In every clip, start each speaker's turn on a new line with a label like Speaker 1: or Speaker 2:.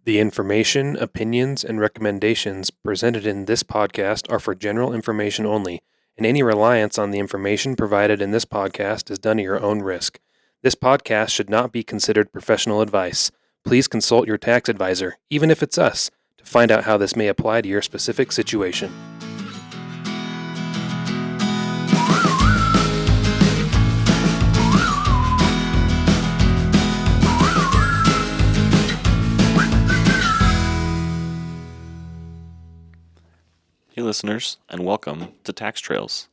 Speaker 1: The information, opinions, and recommendations presented in this podcast are for general information only, and any reliance on the information provided in this podcast is done at your own risk. This podcast should not be considered professional advice. Please consult your tax advisor, even if it's us, to find out how this may apply to your specific situation.
Speaker 2: Hey listeners, and welcome to Tax Trails.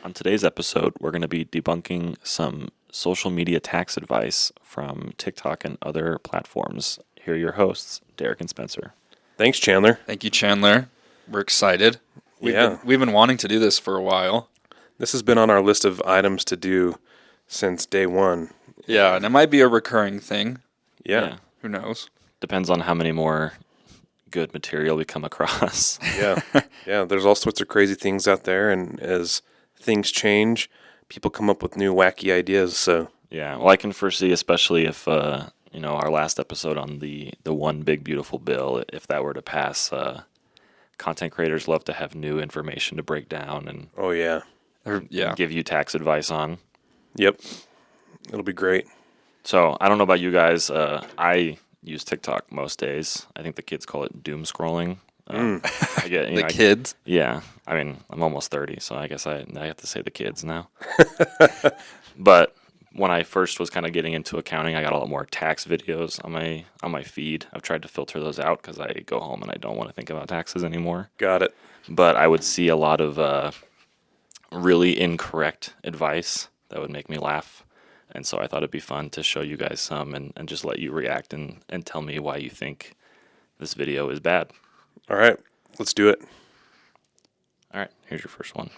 Speaker 2: On today's episode, we're going to be debunking some social media tax advice from TikTok and other platforms. Here are your hosts, Derek and Spencer.
Speaker 1: Thanks, Chandler.
Speaker 3: Thank you, Chandler. We're excited. We've been wanting to do this for a while.
Speaker 1: This has been on our list of items to do since day one.
Speaker 3: Yeah, and it might be a recurring thing.
Speaker 1: Yeah.
Speaker 3: Who knows?
Speaker 2: Depends on how many more good material we come across.
Speaker 1: Yeah, there's all sorts of crazy things out there, and as things change, people come up with new wacky ideas, so...
Speaker 2: Yeah, well, I can foresee, especially if, our last episode on the one big beautiful bill, if that were to pass, content creators love to have new information to break down and
Speaker 1: Oh, yeah.
Speaker 2: give you tax advice on.
Speaker 1: Yep. It'll be great.
Speaker 2: So, I don't know about you guys, I use TikTok most days. I think the kids call it doom scrolling. I get,
Speaker 3: Kids?
Speaker 2: Yeah. I mean, I'm almost 30, so I guess I have to say the kids now. But when I first was kind of getting into accounting, I got a lot more tax videos on my feed. I've tried to filter those out because I go home and I don't want to think about taxes anymore.
Speaker 1: Got it.
Speaker 2: But I would see a lot of really incorrect advice that would make me laugh. And so I thought it'd be fun to show you guys some and just let you react and tell me why you think this video is bad.
Speaker 1: All right, let's do it.
Speaker 2: All right, here's your first one.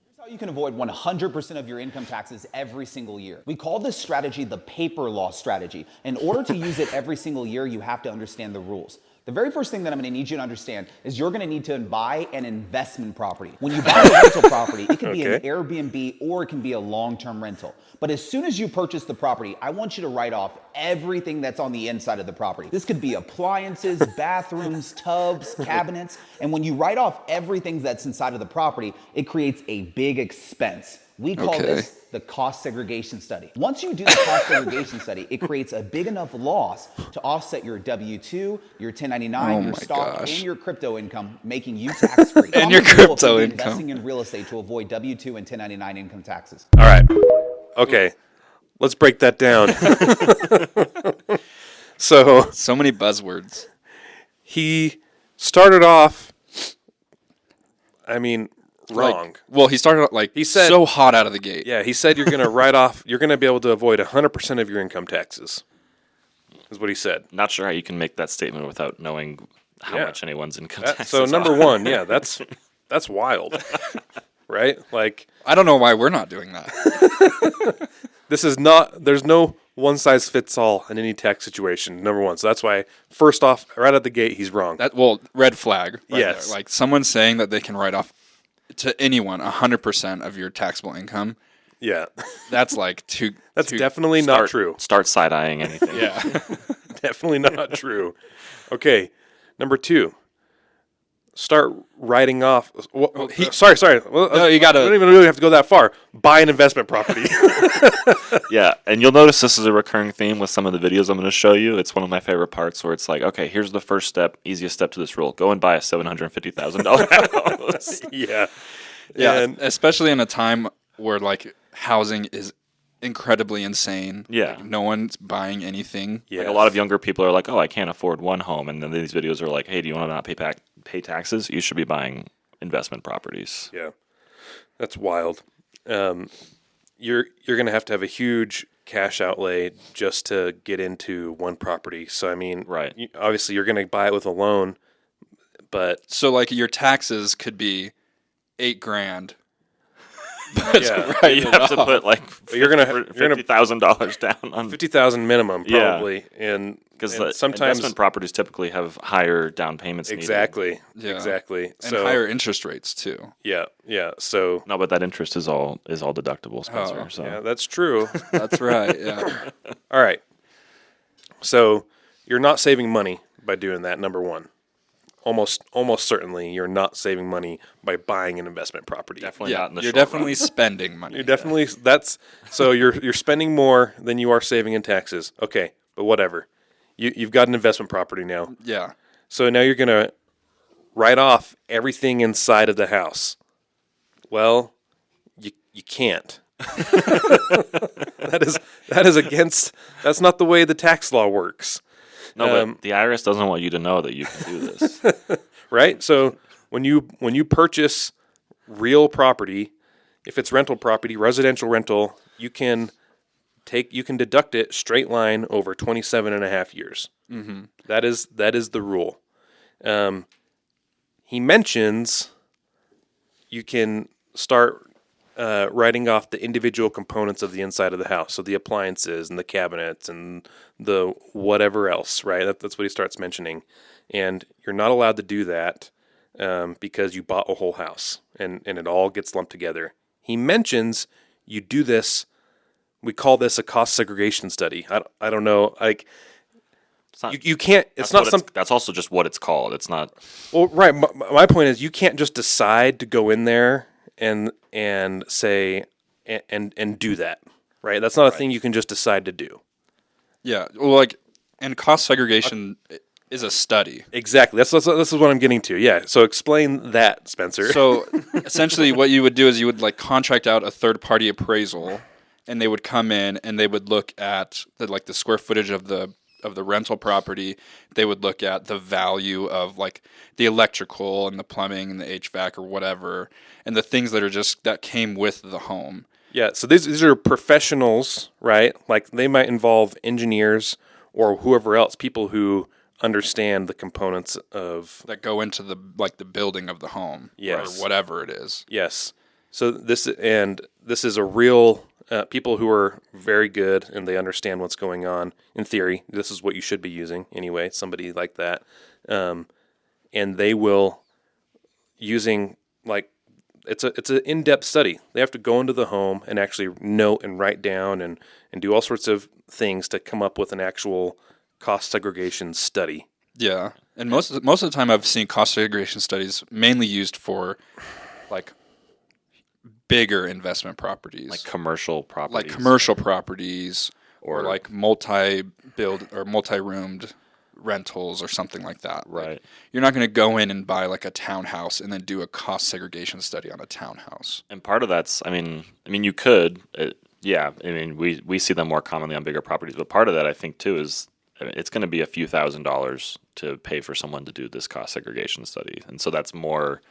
Speaker 4: Here's how you can avoid 100% of your income taxes every single year. We call this strategy the paper law strategy. In order to use it every single year, you have to understand the rules. The very first thing that I'm going to need you to understand is you're going to need to buy an investment property. When you buy a rental property, it can be an Airbnb or it can be a long-term rental. But as soon as you purchase the property, I want you to write off everything that's on the inside of the property. This could be appliances, bathrooms, tubs, cabinets. And when you write off everything that's inside of the property, it creates a big expense. We call this the cost segregation study. Once you do the cost segregation study, it creates a big enough loss to offset your W-2, your 1099, your stock, and your crypto income, making you tax-free.
Speaker 3: And your crypto income.
Speaker 4: Investing in real estate to avoid W-2 and 1099 income taxes.
Speaker 1: All right. Okay. Let's break that down. So
Speaker 3: many buzzwords.
Speaker 1: He started off, wrong.
Speaker 3: He started out he said so hot out of the gate.
Speaker 1: Yeah, he said you're going to you're going to be able to avoid 100% of your income taxes, is what he said.
Speaker 2: Not sure how you can make that statement without knowing how much anyone's income taxes
Speaker 1: So number one, that's wild, right?
Speaker 3: I don't know why we're not doing that.
Speaker 1: This is there's no one size fits all in any tax situation, number one. So that's why, first off, right out the gate, he's wrong.
Speaker 3: Red flag.
Speaker 1: Yes.
Speaker 3: There. Someone saying that they can write off to anyone 100% of your taxable income.
Speaker 1: Yeah.
Speaker 3: That's
Speaker 1: That's definitely not true.
Speaker 2: Start side-eyeing anything.
Speaker 3: Yeah.
Speaker 1: Definitely not true. Okay. Number two. Start writing off. Sorry.
Speaker 3: No, you got to.
Speaker 1: We don't even really have to go that far. Buy an investment property.
Speaker 2: Yeah, and you'll notice this is a recurring theme with some of the videos I'm going to show you. It's one of my favorite parts where it's like, okay, here's the first step, easiest step to this rule. Go and buy a $750,000 house.
Speaker 1: Yeah.
Speaker 3: And especially in a time where housing is incredibly insane.
Speaker 2: Yeah.
Speaker 3: No one's buying anything.
Speaker 1: Yes.
Speaker 2: A lot of younger people are like, oh, I can't afford one home. And then these videos are like, hey, do you want to not pay taxes? You should be buying investment properties.
Speaker 1: Yeah. That's wild. You're going to have a huge cash outlay just to get into one property. So,
Speaker 2: right.
Speaker 1: Obviously you're going to buy it with a loan, but...
Speaker 3: So, your taxes could be $8,000.
Speaker 1: Yeah.
Speaker 2: Right, you have to put $50,000 down on
Speaker 1: $50,000 minimum probably, and
Speaker 2: because
Speaker 1: sometimes
Speaker 2: investment proproperties typically have higher down payments.
Speaker 1: Exactly,
Speaker 3: yeah.
Speaker 1: Exactly,
Speaker 3: and higher interest rates too.
Speaker 1: Yeah. So
Speaker 2: no, but that interest is all deductible, Spencer.
Speaker 1: So yeah, that's true.
Speaker 3: That's right. Yeah.
Speaker 1: All right. So you're not saving money by doing that. Number one, almost certainly you're not saving money by buying an investment property.
Speaker 2: Definitely not in the
Speaker 3: you're
Speaker 2: short
Speaker 3: definitely
Speaker 2: run.
Speaker 3: spending money.
Speaker 1: You're definitely so you're spending more than you are saving in taxes. Okay, but whatever. You've got an investment property now.
Speaker 3: Yeah.
Speaker 1: So now you're going to write off everything inside of the house. Well, you can't. That's not the way the tax law works.
Speaker 2: No, but the IRS doesn't want you to know that you can do this.
Speaker 1: Right? So when you purchase real property, if it's rental property, residential rental, you can deduct it straight line over 27 and a half years. Mm-hmm. That is the rule. He mentions you can start writing off the individual components of the inside of the house, so the appliances and the cabinets and the whatever else, right? That's what he starts mentioning. And you're not allowed to do that because you bought a whole house, and it all gets lumped together. He mentions you do this. We call this a cost segregation study. I don't know. Like, you can't. It's not something.
Speaker 2: That's also just what it's called. It's not.
Speaker 1: Well, right. My point is, you can't just decide to go in there and say and do that. Right. That's not a thing you can just decide to do.
Speaker 3: Yeah. Well, and cost segregation is a study.
Speaker 1: Exactly. This is what I'm getting to. Yeah. So explain that, Spencer.
Speaker 3: So essentially, what you would do is you would contract out a third-party appraisal, and they would come in and they would look at the square footage of the rental property. They would look at the value of the electrical and the plumbing and the HVAC or whatever, and the things that came with the home.
Speaker 1: Yeah, so these are professionals, right? Like, they might involve engineers or whoever else, people who understand the components of
Speaker 3: that go into the building of the home,
Speaker 1: yes,
Speaker 3: or whatever it is.
Speaker 1: Yes. So this is a real people who are very good and they understand what's going on. In theory, this is what you should be using anyway. Somebody like that, and they will using it's an in-depth study. They have to go into the home and actually note and write down and do all sorts of things to come up with an actual cost segregation study.
Speaker 3: Yeah, and most of the time I've seen cost segregation studies mainly used for bigger investment properties,
Speaker 2: Like commercial properties.
Speaker 3: or multi-build or multi-roomed rentals or something like that.
Speaker 2: Right.
Speaker 3: You're not going to go in and buy a townhouse and then do a cost segregation study on a townhouse.
Speaker 2: And part of that's, you could, we see them more commonly on bigger properties, but part of that I think too is it's going to be a few $1,000s to pay for someone to do this cost segregation study. And so that's more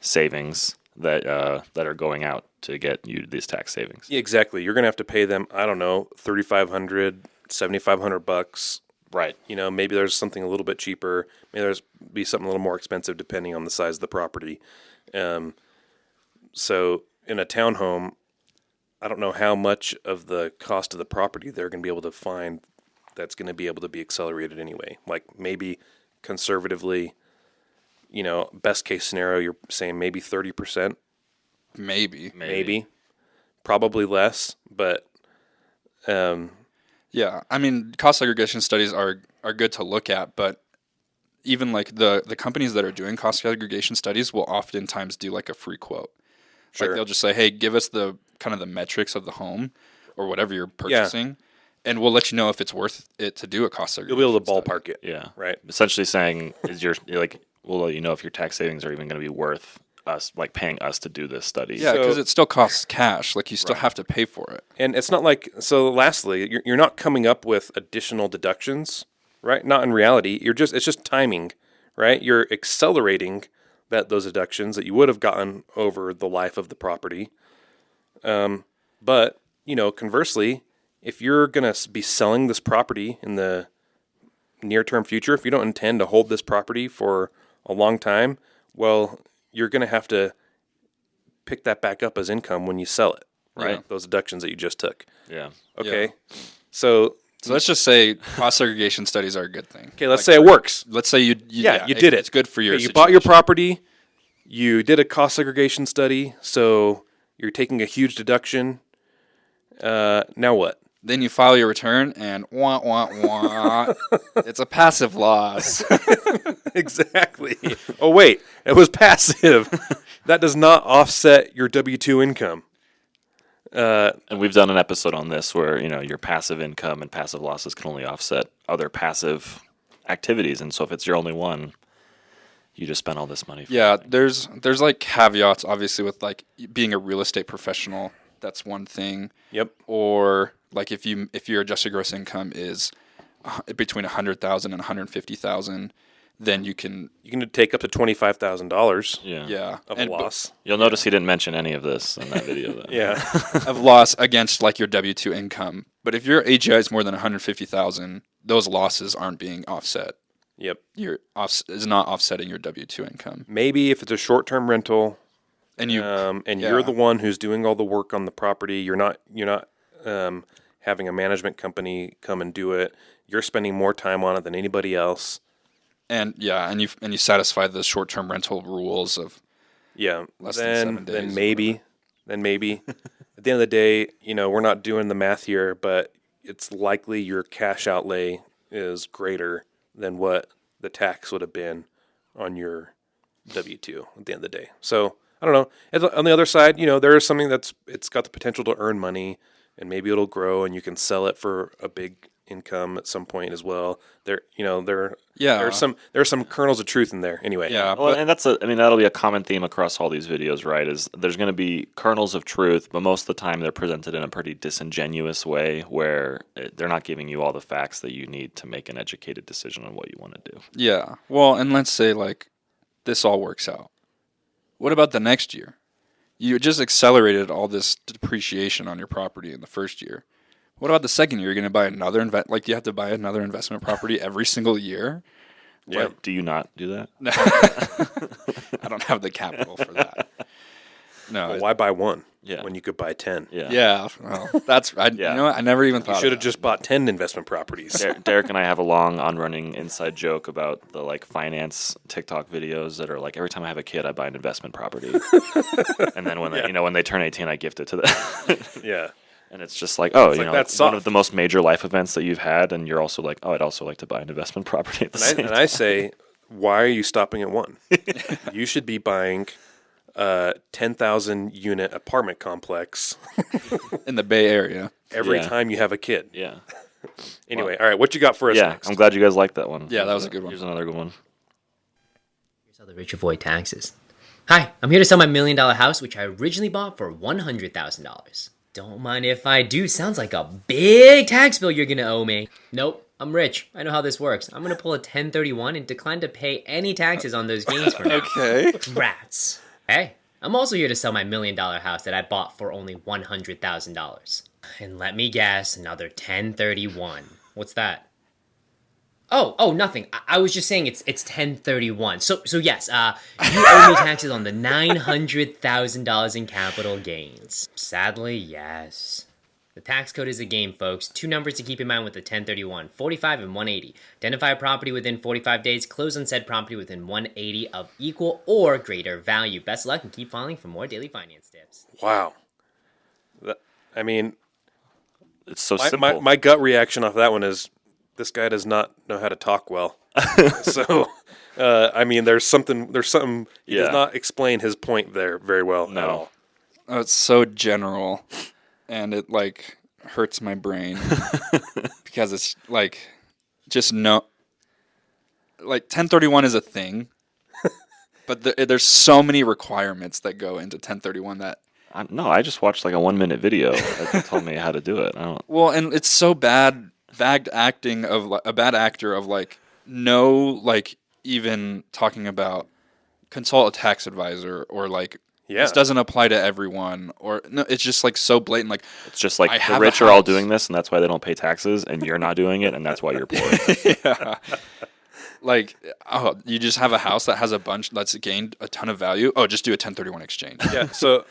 Speaker 2: savings that are going out to get you these tax savings.
Speaker 1: Yeah, exactly. You're going to have to pay them, I don't know, $3,500, $7,500.
Speaker 2: Right.
Speaker 1: Maybe there's something a little bit cheaper. Maybe there's be something a little more expensive depending on the size of the property. So in a townhome, I don't know how much of the cost of the property they're going to be able to find that's going to be able to be accelerated anyway. Like, maybe conservatively, best case scenario, you're saying maybe 30%. Maybe. Probably less, but
Speaker 3: yeah, cost segregation studies are good to look at, but even the companies that are doing cost segregation studies will oftentimes do a free quote.
Speaker 1: Sure.
Speaker 3: They'll just say, "Hey, give us the kind of the metrics of the home or whatever you're purchasing, and we'll let you know if it's worth it to do a cost segregation."
Speaker 1: You'll be able to
Speaker 3: study."
Speaker 1: ballpark it.
Speaker 2: Yeah.
Speaker 1: Right.
Speaker 2: Essentially saying we'll let you know if your tax savings are even going to be worth us, paying us to do this study.
Speaker 3: Yeah, because
Speaker 1: So-
Speaker 3: it still costs cash. You still have to pay for it.
Speaker 1: And it's not lastly, you're not coming up with additional deductions, right? Not in reality. It's just timing, right? You're accelerating those deductions that you would have gotten over the life of the property. But, conversely, if you're going to be selling this property in the near-term future, if you don't intend to hold this property for a long time, well, you're going to have to pick that back up as income when you sell it, right?
Speaker 3: Yeah.
Speaker 1: Those deductions that you just took.
Speaker 2: Yeah.
Speaker 1: Okay.
Speaker 3: Yeah.
Speaker 1: So
Speaker 3: let's just say cost segregation studies are a good thing.
Speaker 1: okay, let's say it works.
Speaker 3: Let's say you did it.
Speaker 1: It's
Speaker 3: good for your
Speaker 1: Okay, you bought your
Speaker 3: situation.
Speaker 1: property, you did a cost segregation study, so you're taking a huge deduction. Now what?
Speaker 3: Then you file your return, and wah, wah, wah. It's a passive loss.
Speaker 1: Exactly. Oh, wait. It was passive. That does not offset your W-2 income.
Speaker 2: And we've done an episode on this where, your passive income and passive losses can only offset other passive activities. And so if it's your only one, you just spent all this money.
Speaker 3: Yeah, there's like caveats, obviously, with like being a real estate professional. That's one thing.
Speaker 1: Yep.
Speaker 3: Or like if your adjusted gross income is between 100,000 and 150,000, then you can
Speaker 1: take up to $25,000
Speaker 3: yeah
Speaker 1: of a loss.
Speaker 2: You'll notice he didn't mention any of this in that video. Though.
Speaker 1: Yeah.
Speaker 3: of loss against like your W-2 income. But if your AGI is more than 150,000, those losses aren't being offset.
Speaker 1: Yep.
Speaker 3: Is not offsetting your W-2 income.
Speaker 1: Maybe if it's a short-term rental,
Speaker 3: and
Speaker 1: you're the one who's doing all the work on the property, you're not having a management company come and do it. You're spending more time on it than anybody else.
Speaker 3: And you satisfy the short-term rental rules of less than 7 days.
Speaker 1: Then maybe at the end of the day, we're not doing the math here, but it's likely your cash outlay is greater than what the tax would have been on your W-2 at the end of the day. So I don't know. On the other side, there is something it's got the potential to earn money, and maybe it'll grow, and you can sell it for a big income at some point as well. There are some kernels of truth in there. Anyway,
Speaker 3: Yeah,
Speaker 2: Well, and that'll be a common theme across all these videos, right? Is there's going to be kernels of truth, but most of the time they're presented in a pretty disingenuous way where they're not giving you all the facts that you need to make an educated decision on what you want to do.
Speaker 3: Yeah. Well, and let's say like this all works out. What about the next year? You just accelerated all this depreciation on your property in the first year. What about the second year? You're going to buy another you have to buy another investment property every single year?
Speaker 1: Yeah.
Speaker 2: Like, do you not do that?
Speaker 3: I don't have the capital for that. No.
Speaker 1: Well, why buy one
Speaker 2: Yeah.
Speaker 1: when you could buy 10?
Speaker 2: Yeah.
Speaker 3: Yeah. Well, You know what? I never even thought
Speaker 1: You should have
Speaker 3: of
Speaker 1: just bought 10 investment properties.
Speaker 2: Derek and I have a long on-running inside joke about the finance TikTok videos that are like every time I have a kid, I buy an investment property, and then when when they turn 18, I gift it to them.
Speaker 1: Yeah.
Speaker 2: And it's just like, oh,
Speaker 1: that's
Speaker 2: one
Speaker 1: soft.
Speaker 2: of the most major life events that you've had, and you're also like, oh, I'd also like to buy an investment property at the same time.
Speaker 1: And I say, why are you stopping at one? You should be buying a 10,000 unit apartment complex
Speaker 3: in the Bay Area.
Speaker 1: every
Speaker 2: Yeah.
Speaker 1: time you have a kid.
Speaker 2: Yeah.
Speaker 1: Anyway, all right, what you got for us
Speaker 2: Yeah,
Speaker 1: next?
Speaker 2: I'm glad you guys liked that one.
Speaker 3: Yeah, that was a good one.
Speaker 2: Here's another good one.
Speaker 5: Here's how the rich avoid taxes. Hi, I'm here to sell my $1 million house, which I originally bought for $100,000. Don't mind if I do. Sounds like a big tax bill you're gonna owe me. Nope, I'm rich. I know how this works. I'm gonna pull a 1031 and decline to pay any taxes on those gains for now.
Speaker 3: Okay.
Speaker 5: Rats. Hey, I'm also here to sell my $1 million house that I bought for only $100,000. And let me guess, another 1031. What's that? Oh, nothing. I was just saying it's 1031. So yes, you owe me taxes on the $900,000 in capital gains. Sadly, yes. The tax code is a game, folks. 2 numbers to keep in mind with the 1031, 45 and 180. Identify a property within 45 days, close on said property within 180 of equal or greater value. Best of luck and keep filing for more daily finance tips.
Speaker 1: Wow.
Speaker 2: It's so simple.
Speaker 1: My gut reaction off that one is this guy does not know how to talk well. So, there's something he does not explain his point there very well at all.
Speaker 3: Oh, it's so general, and it hurts my brain because it's just no. 1031 is a thing, but there's so many requirements that go into 1031 that.
Speaker 2: No, I just watched a 1-minute video that told me how to do it. I don't.
Speaker 3: Well, and it's so bad acting of a bad actor of even talking about consult a tax advisor or this doesn't apply to everyone or no, it's just so blatant
Speaker 2: It's just the rich are all doing this and that's why they don't pay taxes and you're not doing it and that's why you're poor.
Speaker 3: Yeah. You just have a house that has a bunch that's gained a ton of value. Oh, just do a 1031 exchange.
Speaker 1: Yeah. So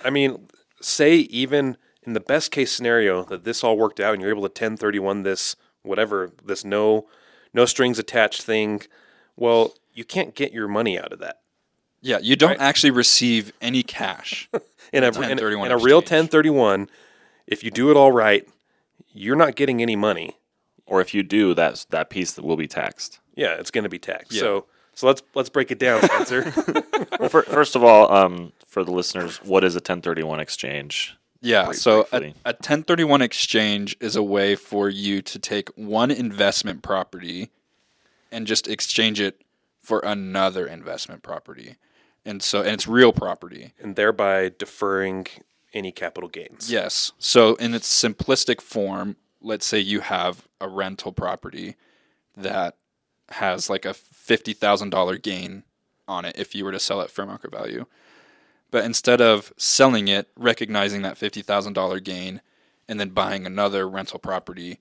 Speaker 1: say even in the best case scenario that this all worked out and you're able to 1031 this no strings attached thing. Well, you can't get your money out of that.
Speaker 3: Yeah, you don't actually receive any cash
Speaker 1: in a
Speaker 3: 1031
Speaker 1: real
Speaker 3: exchange.
Speaker 1: 1031. If you do it all right, you're not getting any money.
Speaker 2: Or if you do, that piece that will be taxed.
Speaker 1: Yeah, it's going to be taxed.
Speaker 3: Yeah.
Speaker 1: So let's break it down, Spencer.
Speaker 2: Well, first of all, for the listeners, what is a 1031 exchange?
Speaker 3: Yeah, so a
Speaker 2: Briefly.
Speaker 3: 1031 exchange is a way for you to take one investment property and just exchange it for another investment property. And it's real property.
Speaker 1: And thereby deferring any capital gains.
Speaker 3: Yes. So in its simplistic form, let's say you have a rental property that has like a $50,000 gain on it if you were to sell at fair market value. But instead of selling it, recognizing that $50,000 gain, and then buying another rental property,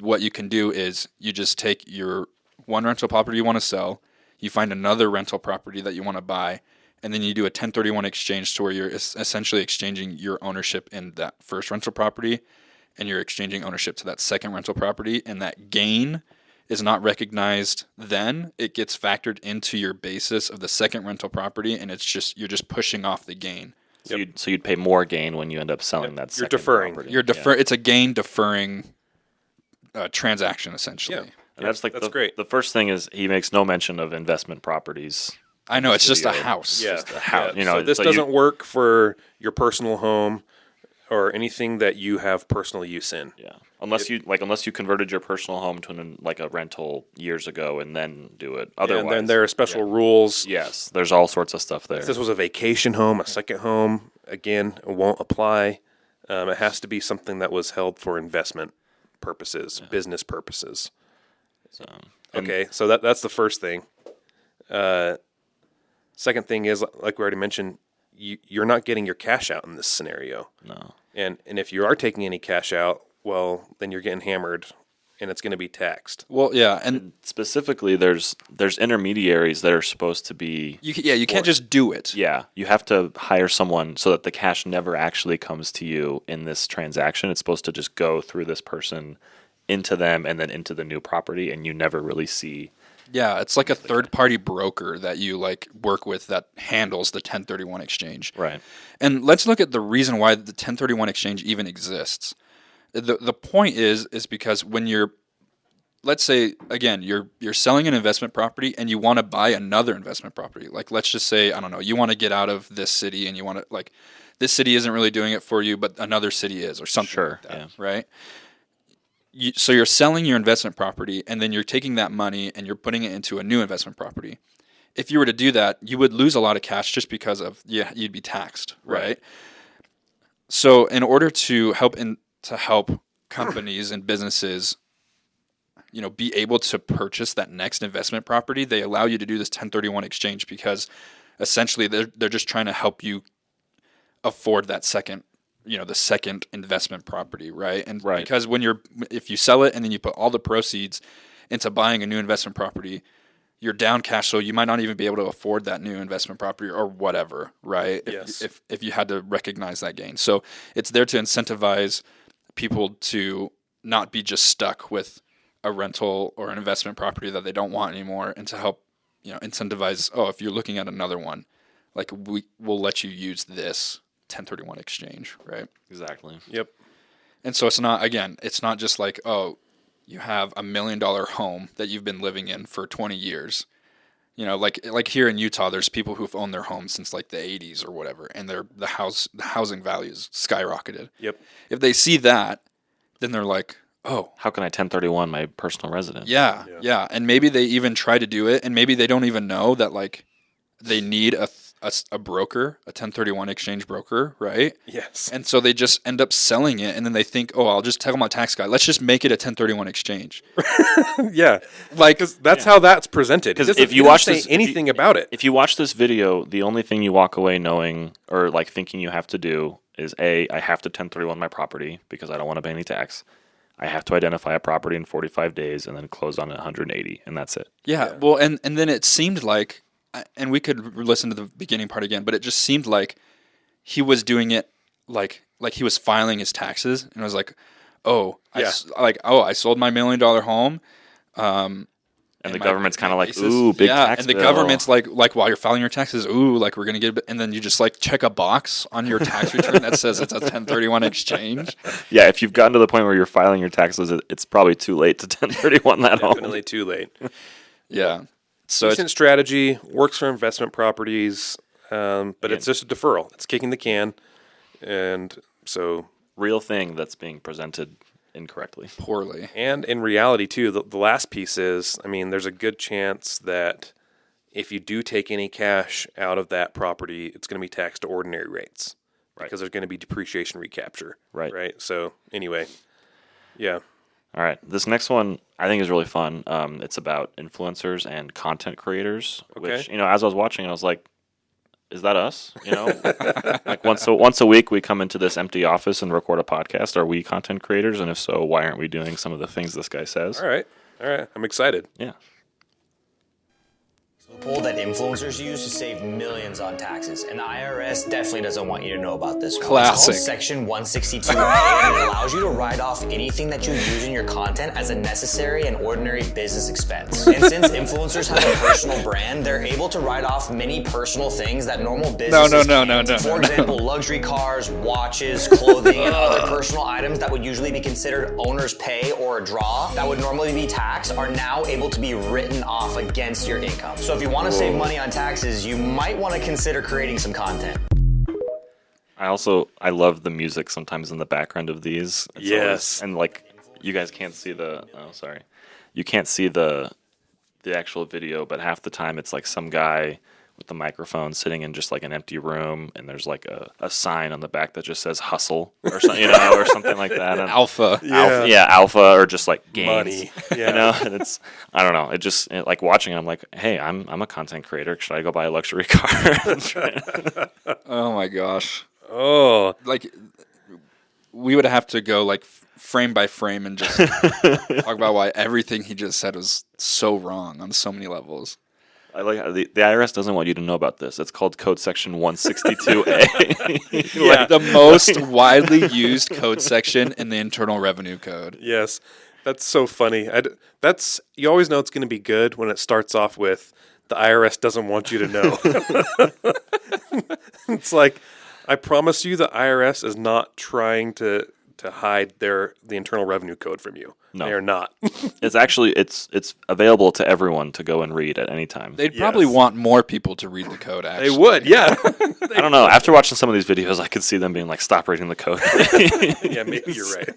Speaker 3: what you can do is you just take your one rental property you want to sell, you find another rental property that you want to buy, and then you do a 1031 exchange to where you're essentially exchanging your ownership in that first rental property, and you're exchanging ownership to that second rental property, and that gain is not recognized then. It gets factored into your basis of the second rental property, and you're just pushing off the gain.
Speaker 2: So you'd pay more gain when you end up selling that.
Speaker 1: You're
Speaker 2: second
Speaker 1: deferring.
Speaker 2: property.
Speaker 3: It's a gain deferring transaction essentially.
Speaker 1: Yeah.
Speaker 2: And that's
Speaker 1: that's great.
Speaker 2: The first thing is he makes no mention of investment properties.
Speaker 3: I know it's just a
Speaker 2: Video.
Speaker 3: house.
Speaker 1: Yeah.
Speaker 2: Just a house,
Speaker 1: Yeah. So this
Speaker 2: so
Speaker 1: doesn't work for your personal home or anything that you have personal use in.
Speaker 2: Yeah, unless you converted your personal home to a rental years ago and then do it. Otherwise,
Speaker 1: And then there are special rules.
Speaker 2: yes, there's all sorts of stuff there.
Speaker 1: If this was a vacation home, a second home, again, it won't apply. It has to be something that was held for investment purposes, business purposes.
Speaker 2: So,
Speaker 1: Okay, so that's the first thing. Second thing is, like we already mentioned, you're not getting your cash out in this scenario.
Speaker 2: no.
Speaker 1: And if you are taking any cash out, well, then you're getting hammered, and it's going to be taxed.
Speaker 3: Well, yeah, and
Speaker 2: Specifically, there's intermediaries that are supposed to be.
Speaker 3: you can't just do it.
Speaker 2: Yeah, you have to hire someone so that the cash never actually comes to you in this transaction. It's supposed to just go through this person into them and then into the new property, and you never really see.
Speaker 3: Yeah, it's like a third-party broker that you work with that handles the 1031 exchange.
Speaker 2: Right.
Speaker 3: And let's look at the reason why the 1031 exchange even exists. The point is because when let's say again, you're selling an investment property and you want to buy another investment property. Like let's just say, I don't know, you want to get out of this city and you want to this city isn't really doing it for you, but another city is or something
Speaker 2: Sure,
Speaker 3: like that,
Speaker 2: yeah.
Speaker 3: right? So you're selling your investment property and then you're taking that money and you're putting it into a new investment property. If you were to do that, you would lose a lot of cash just because of you'd be taxed, right? So in order to help companies and businesses, be able to purchase that next investment property, they allow you to do this 1031 exchange because essentially they're just trying to help you afford that second, the second investment property, right? And
Speaker 2: Right.
Speaker 3: because if you sell it and then you put all the proceeds into buying a new investment property, you're down cash, so you might not even be able to afford that new investment property or whatever, right?
Speaker 1: Yes.
Speaker 3: If you had to recognize that gain. So it's there to incentivize people to not be just stuck with a rental or an investment property that they don't want anymore, and to help, incentivize, if you're looking at another one, we'll let you use this 1031 exchange, right?
Speaker 2: Exactly.
Speaker 1: Yep.
Speaker 3: And so it's not just like, you have $1 million home that you've been living in for 20 years. Like here in Utah, there's people who've owned their homes since the 80s or whatever, and the housing values skyrocketed.
Speaker 1: Yep.
Speaker 3: If they see that, then they're like, oh,
Speaker 2: How can I 1031 my personal residence?
Speaker 3: yeah. And maybe they even try to do it, and maybe they don't even know that they need a broker, a 1031 exchange broker, right?
Speaker 1: Yes.
Speaker 3: And so they just end up selling it, and then they think, I'll just tell my tax guy, let's just make it a 1031 exchange.
Speaker 1: Yeah. Because that's how that's presented.
Speaker 2: 'Cause
Speaker 1: He doesn't-
Speaker 2: if you
Speaker 1: he doesn't
Speaker 2: watch
Speaker 1: say
Speaker 2: this- if
Speaker 1: anything about it.
Speaker 2: If you watch this video, the only thing you walk away knowing or thinking you have to do is I have to 1031 my property because I don't want to pay any tax. I have to identify a property in 45 days and then close on it 180, and that's it.
Speaker 3: Yeah. Well, and then it seemed like, and we could listen to the beginning part again, but it just seemed like he was doing it like he was filing his taxes, and I was like, I sold my $1 million home.
Speaker 2: And the
Speaker 3: my
Speaker 2: government's kind of like,
Speaker 3: basis.
Speaker 2: ooh, big
Speaker 3: yeah,
Speaker 2: tax
Speaker 3: and the
Speaker 2: bill.
Speaker 3: government's like while you're filing your taxes, ooh, like we're gonna get, and then you just like check a box on your tax return that says it's a 1031 exchange.
Speaker 2: Yeah, if you've gotten to the point where you're filing your taxes, it's probably too late to 1031 that home.
Speaker 1: Definitely too late.
Speaker 3: Yeah, so
Speaker 1: Decent strategy, works for investment properties, but it's just a deferral. It's kicking the can, and so
Speaker 2: Real thing that's being presented incorrectly.
Speaker 3: poorly.
Speaker 1: and in reality too, the last piece is, I mean, there's a good chance that if you do take any cash out of that property, it's going to be taxed to ordinary rates,
Speaker 2: Right.
Speaker 1: because there's going to be depreciation recapture,
Speaker 2: Right.
Speaker 1: Right. So anyway, yeah.
Speaker 2: All right, this next one I think is really fun. It's about influencers and content creators. Which,
Speaker 1: Okay.
Speaker 2: as I was watching, I was like, "Is that us?" Like once a week we come into this empty office and record a podcast. Are we content creators? And if so, why aren't we doing some of the things this guy says?
Speaker 1: All right. I'm excited.
Speaker 2: Yeah.
Speaker 6: Loophole that influencers use to save millions on taxes, and the IRS definitely doesn't want you to know about this one.
Speaker 3: Classic.
Speaker 6: It's called Section 162A, and it allows you to write off anything that you use in your content as a necessary and ordinary business expense. And since influencers have a personal brand, they're able to write off many personal things that normal businesses can't. For example, luxury cars, watches, clothing, and other personal items that would usually be considered owner's pay or a draw that would normally be taxed are now able to be written off against your income. So if you want to save money on taxes, you might want to consider creating some content.
Speaker 2: I love the music sometimes in the background of these. It's
Speaker 1: Yes.
Speaker 2: and like you guys can't see you can't see the actual video, but half the time it's like some guy with the microphone sitting in just like an empty room, and there's like a sign on the back that just says "hustle" or something, or something like that. And
Speaker 3: Alpha.
Speaker 2: alpha, or just like gains.
Speaker 1: Money. Yeah.
Speaker 2: And it's, I don't know. Like watching it, I'm like, hey, I'm a content creator. Should I go buy a luxury car?
Speaker 3: Oh my gosh.
Speaker 1: Oh,
Speaker 3: Like we would have to go like frame by frame and just talk about why everything he just said was so wrong on so many levels.
Speaker 2: I like how the IRS doesn't want you to know about this. It's called Code Section 162A.
Speaker 3: Like the most widely used code section in the Internal Revenue Code.
Speaker 1: yes. That's so funny. You always know it's going to be good when it starts off with the IRS doesn't want you to know. It's like, I promise you the IRS is not trying to hide the Internal Revenue Code from you.
Speaker 2: No.
Speaker 1: They are not.
Speaker 2: It's actually it's available to everyone to go and read at any time.
Speaker 3: They'd probably want more people to read the code,
Speaker 1: They
Speaker 3: actually.
Speaker 1: would, yeah.
Speaker 2: I don't know. After watching some of these videos, I could see them being like, "Stop reading the code."
Speaker 1: Yeah, maybe you're right.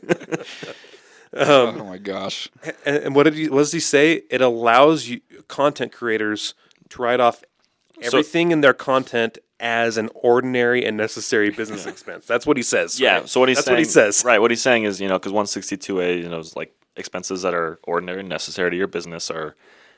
Speaker 3: Oh my gosh.
Speaker 1: And what does he say? It allows you content creators to write off everything in their content as an ordinary and necessary business expense. That's what he says.
Speaker 2: Yeah.
Speaker 1: right?
Speaker 2: So what he's
Speaker 1: That's
Speaker 2: saying,
Speaker 1: what he says.
Speaker 2: right? What he's saying is, because 162A, is like expenses that are ordinary and necessary to your business are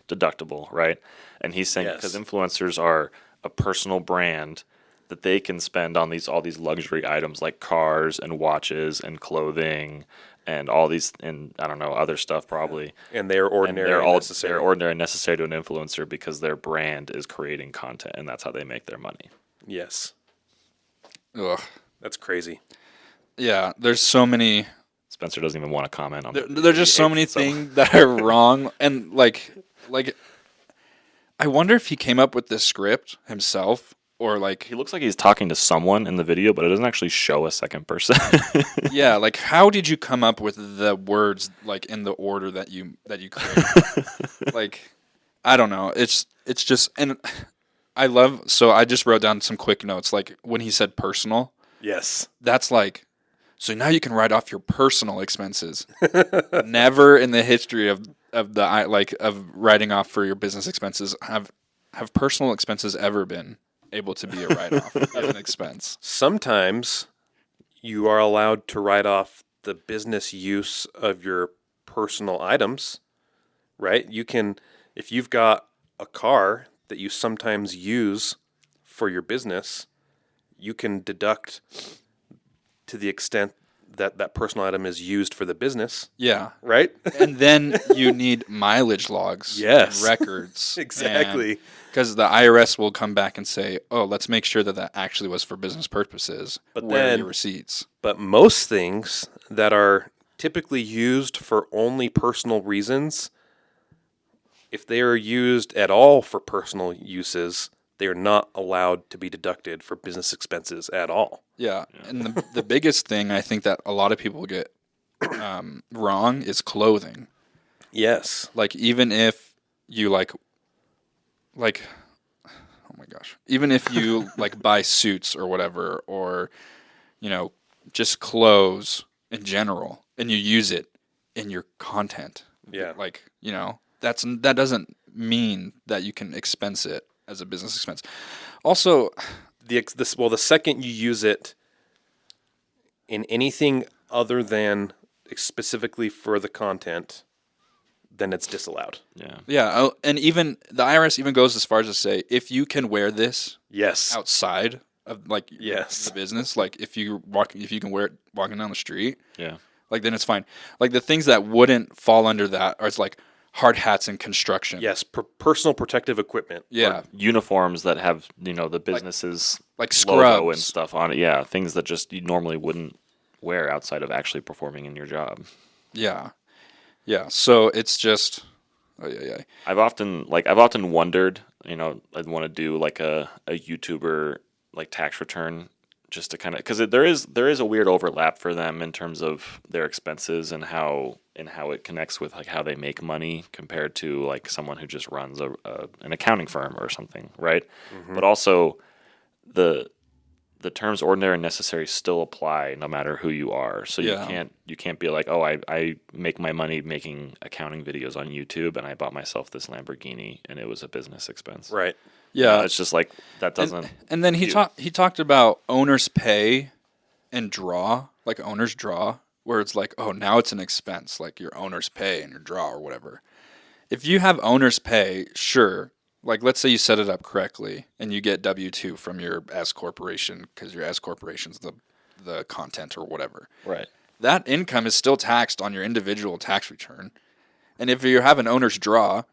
Speaker 2: deductible, right? And he's saying
Speaker 1: Yes.
Speaker 2: because influencers are a personal brand, that they can spend on all these luxury items like cars and watches and clothing and all these, and I don't know, other stuff probably.
Speaker 1: And they are ordinary
Speaker 2: And they're
Speaker 1: and
Speaker 2: all
Speaker 1: necessary.
Speaker 2: they're ordinary and necessary to an influencer because their brand is creating content, and that's how they make their money.
Speaker 1: Yes.
Speaker 3: Ugh.
Speaker 1: That's crazy.
Speaker 3: Yeah, there's so many.
Speaker 2: Spencer doesn't even want to comment on it.
Speaker 3: There's just so many things that are wrong, and like, I wonder if he came up with this script himself, or like,
Speaker 2: He looks like he's talking to someone in the video, but it doesn't actually show a second person.
Speaker 3: yeah, like how did you come up with the words like in the order that you created? Like, I don't know. It's just, and so I just wrote down some quick notes. Like when he said personal,
Speaker 1: Yes.
Speaker 3: that's like, so now you can write off your personal expenses. Never in the history of writing off for your business expenses have personal expenses ever been able to be a write-off as an expense.
Speaker 1: Sometimes you are allowed to write off the business use of your personal items, right? You can, if you've got a car that you sometimes use for your business, you can deduct to the extent that that personal item is used for the business,
Speaker 3: Yeah.
Speaker 1: right?
Speaker 3: And then you need mileage logs,
Speaker 1: Yes.
Speaker 3: and records.
Speaker 1: Exactly.
Speaker 3: Because the IRS will come back and say, oh, let's make sure that actually was for business purposes.
Speaker 1: But
Speaker 3: Where are
Speaker 1: then-
Speaker 3: your receipts?
Speaker 1: But most things that are typically used for only personal reasons if they are used at all for personal uses, they are not allowed to be deducted for business expenses at all.
Speaker 3: Yeah. And the biggest thing I think that a lot of people get wrong is clothing.
Speaker 1: Yes.
Speaker 3: Like, even if you like, oh my gosh, even if you like buy suits or whatever, or, you know, just clothes in general, and you use it in your content.
Speaker 1: Yeah.
Speaker 3: Like, you know, that doesn't mean that you can expense it as a business expense. Also,
Speaker 1: The second you use it in anything other than specifically for the content, then it's disallowed.
Speaker 2: Yeah.
Speaker 3: yeah, and even the IRS even goes as far as to say, if you can wear this
Speaker 1: Yes.
Speaker 3: outside of like
Speaker 1: Yes.
Speaker 3: the business, like if you can wear it walking down the street,
Speaker 2: Yeah.
Speaker 3: like then it's fine. Like the things that wouldn't fall under that are like hard hats and construction.
Speaker 1: Yes. Personal protective equipment.
Speaker 3: Yeah.
Speaker 2: Uniforms that have, you know, the business's
Speaker 3: Like
Speaker 2: logo and
Speaker 3: scrubs.
Speaker 2: stuff on it. Yeah, things that just you normally wouldn't wear outside of actually performing in your job.
Speaker 3: Yeah. Yeah. So it's just yeah.
Speaker 2: I've often wondered, you know, I'd want to do like a YouTuber like tax return just to kind of, because there is a weird overlap for them in terms of their expenses and how it connects with like how they make money compared to like someone who just runs an accounting firm or something, right? But also the terms ordinary and necessary still apply no matter who you are. So
Speaker 3: Yeah.
Speaker 2: you can't be like, oh, I make my money making accounting videos on YouTube and I bought myself this Lamborghini and it was a business expense.
Speaker 1: Right.
Speaker 3: Yeah.
Speaker 2: It's just like that doesn't.
Speaker 3: And then he talked about owner's pay and draw, like owner's draw, where it's like, oh, now it's an expense, like your owner's pay and your draw or whatever. If you have owner's pay, sure. Like, let's say you set it up correctly and you get W-2 from your S corporation because your S corporation's the content or whatever.
Speaker 2: Right.
Speaker 3: That income is still taxed on your individual tax return. And if you have an owner's draw,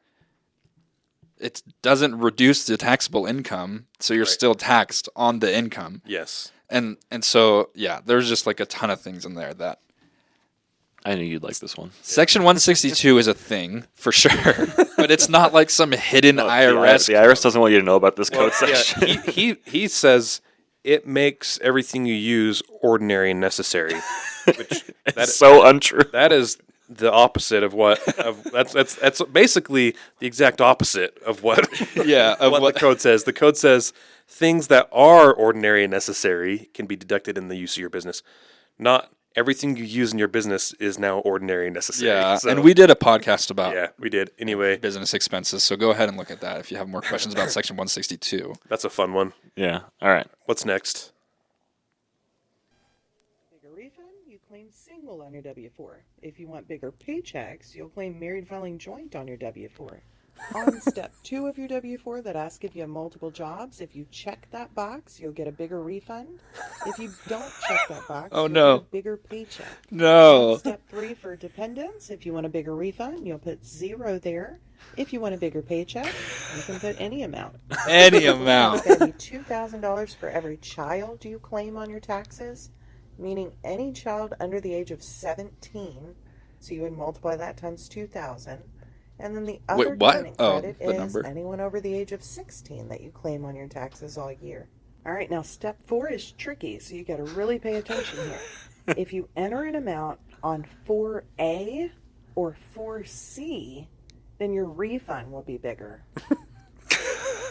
Speaker 3: it doesn't reduce the taxable income, so you're still taxed on the income.
Speaker 1: Yes.
Speaker 3: And so, yeah, there's just like a ton of things in there that
Speaker 2: I knew you'd like this one.
Speaker 3: Section 162 is a thing for sure, but it's not like some hidden IRS.
Speaker 2: The IRS doesn't want you to know about this code
Speaker 1: Yeah,
Speaker 2: section.
Speaker 1: he says it makes everything you use ordinary and necessary, which
Speaker 2: That's so untrue.
Speaker 1: that is the opposite of what that's basically the exact opposite of what
Speaker 3: Yeah, of
Speaker 1: what
Speaker 3: what
Speaker 1: the code says. The code says things that are ordinary and necessary can be deducted in the use of your business. Not everything you use in your business is now ordinary and necessary.
Speaker 3: Yeah,
Speaker 1: So,
Speaker 3: and we did a podcast about
Speaker 1: yeah, we did. Anyway,
Speaker 3: business expenses, so go ahead and look at that if you have more questions about Section 162.
Speaker 1: that's a fun one.
Speaker 2: Yeah. All right.
Speaker 1: What's next?
Speaker 7: Bigger refund, you claim single on your W-4. If you want bigger paychecks, you'll claim married filing joint on your W-4. On step 2 of your W-4 that asks if you have multiple jobs, if you check that box, you'll get a bigger refund. If you don't check that box,
Speaker 3: Oh,
Speaker 7: you'll
Speaker 3: no.
Speaker 7: get a bigger paycheck.
Speaker 3: No.
Speaker 7: Step 3 for dependents, if you want a bigger refund, you'll put 0 there. If you want a bigger paycheck, you can put any amount.
Speaker 3: Any amount.
Speaker 7: It's going to be $2,000 for every child you claim on your taxes, meaning any child under the age of 17. So you would multiply that times 2,000. And then the other
Speaker 3: what?
Speaker 7: claiming
Speaker 3: Oh,
Speaker 7: credit
Speaker 3: the
Speaker 7: is
Speaker 3: number.
Speaker 7: anyone over the age of 16 that you claim on your taxes all year. All right, now step 4 is tricky, so you got to really pay attention here. If you enter an amount on 4A or 4C, then your refund will be bigger.